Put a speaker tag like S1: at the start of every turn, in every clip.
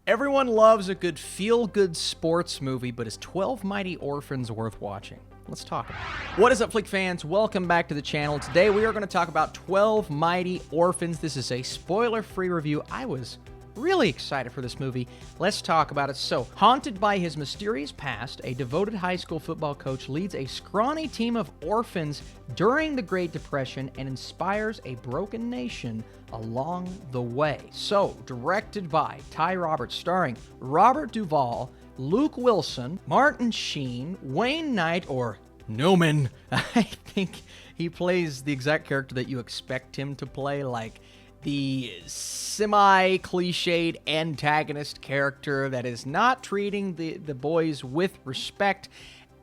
S1: Everyone loves a good feel-good sports movie, but is 12 Mighty Orphans worth watching? Let's talk about it. What is up, Flick fans? Welcome back to the channel. Today we are going to talk about 12 Mighty Orphans. This is a spoiler-free review. I was really excited for this movie. Let's talk about it. So, haunted by his mysterious past, a devoted high school football coach leads a scrawny team of orphans during the Great Depression and inspires a broken nation along the way. So, directed by Ty Roberts, starring Robert Duvall, Luke Wilson, Martin Sheen, Wayne Knight, or Newman. I think he plays the exact character that you expect him to play, like the semi-clichéd antagonist character that is not treating the boys with respect.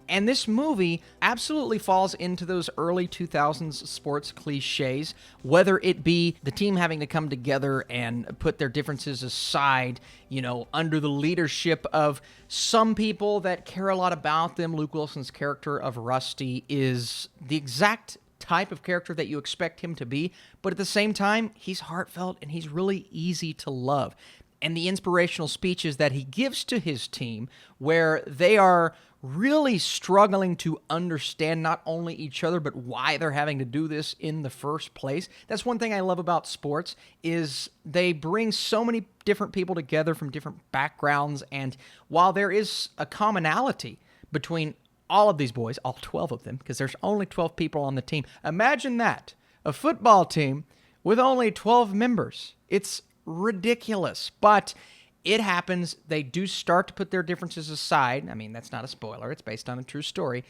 S1: And this movie absolutely falls into those early 2000s sports cliches, whether it be the team having to come together and put their differences aside, you know, under the leadership of some people that care a lot about them. Luke Wilson's character of Rusty is the exact type of character that you expect him to be, but at the same time, he's heartfelt and he's really easy to love. And the inspirational speeches that he gives to his team, where they are really struggling to understand not only each other, but why they're having to do this in the first place. That's one thing I love about sports, is they bring so many different people together from different backgrounds, and while there is a commonality between all of these boys, all 12 of them, because there's only 12 people on the team. Imagine that, a football team with only 12 members. It's ridiculous, but it happens. They do start to put their differences aside. I mean, that's not a spoiler. It's based on a true story.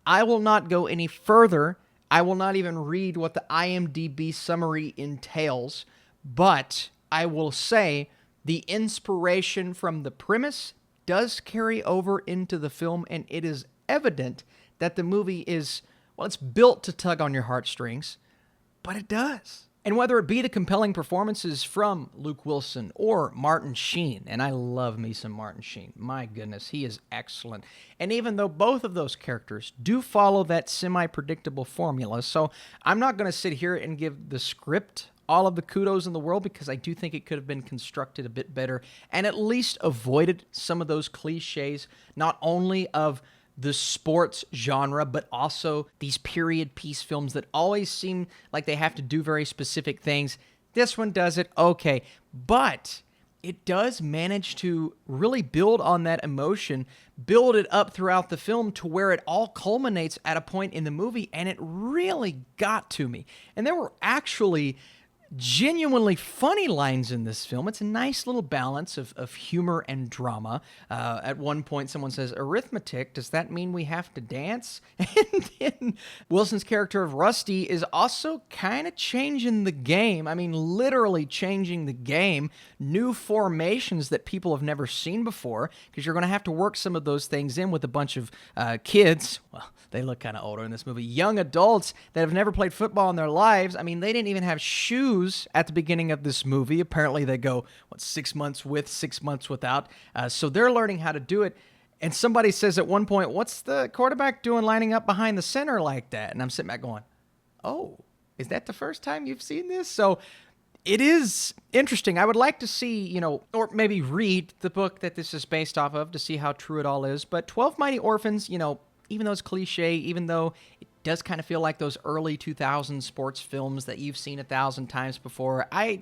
S1: I will not go any further. I will not even read what the IMDb summary entails, but I will say the inspiration from the premise does carry over into the film, and it is evident that the movie is, well, it's built to tug on your heartstrings, but it does. And whether it be the compelling performances from Luke Wilson or Martin Sheen, and I love me some Martin Sheen, my goodness, he is excellent. And even though both of those characters do follow that semi-predictable formula, so I'm not going to sit here and give the script all of the kudos in the world, because I do think it could have been constructed a bit better and at least avoided some of those cliches, not only of the sports genre, but also these period piece films that always seem like they have to do very specific things. This one does it okay, but it does manage to really build on that emotion, build it up throughout the film to where it all culminates at a point in the movie, and it really got to me. And there were actually genuinely funny lines in this film. It's a nice little balance of humor and drama. At one point, someone says, "Arithmetic, does that mean we have to dance?" And then Wilson's character of Rusty is also kind of changing the game. I mean, literally changing the game. New formations that people have never seen before, because you're going to have to work some of those things in with a bunch of kids. Well, they look kind of older in this movie. Young adults that have never played football in their lives. I mean, they didn't even have shoes at the beginning of this movie. Apparently they go, 6 months with, 6 months without. So they're learning how to do it. And somebody says at one point, "What's the quarterback doing lining up behind the center like that?" And I'm sitting back going, oh, is that the first time you've seen this? So it is interesting. I would like to see, you know, or maybe read the book that this is based off of to see how true it all is. But 12 Mighty Orphans, you know, even though it's cliche, even though it does kind of feel like those early 2000s sports films that you've seen 1,000 times before, I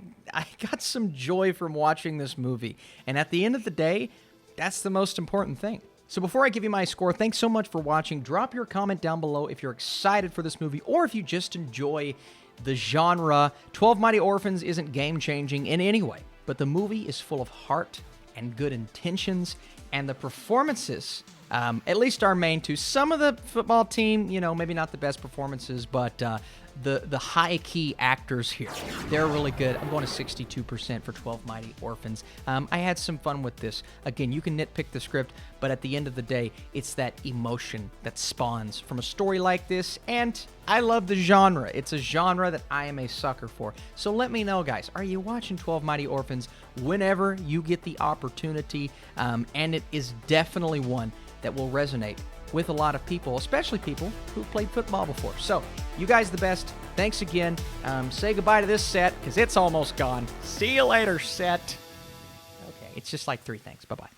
S1: got some joy from watching this movie. And at the end of the day, that's the most important thing. So before I give you my score, thanks so much for watching. Drop your comment down below if you're excited for this movie or if you just enjoy the genre. 12 Mighty Orphans isn't game-changing in any way, but the movie is full of heart and good intentions, and the performances, at least our main two. Some of the football team, you know, maybe not the best performances, but the high-key actors here, they're really good. I'm going to 62% for 12 Mighty Orphans. I had some fun with this. Again, you can nitpick the script, but at the end of the day, it's that emotion that spawns from a story like this, and I love the genre. It's a genre that I am a sucker for. So let me know, guys, are you watching 12 Mighty Orphans whenever you get the opportunity? And it is definitely one that will resonate with a lot of people, especially people who played football before. So, you guys the best. Thanks again. Say goodbye to this set, because it's almost gone. See you later, set. Okay. It's just like 3 things. Bye-bye.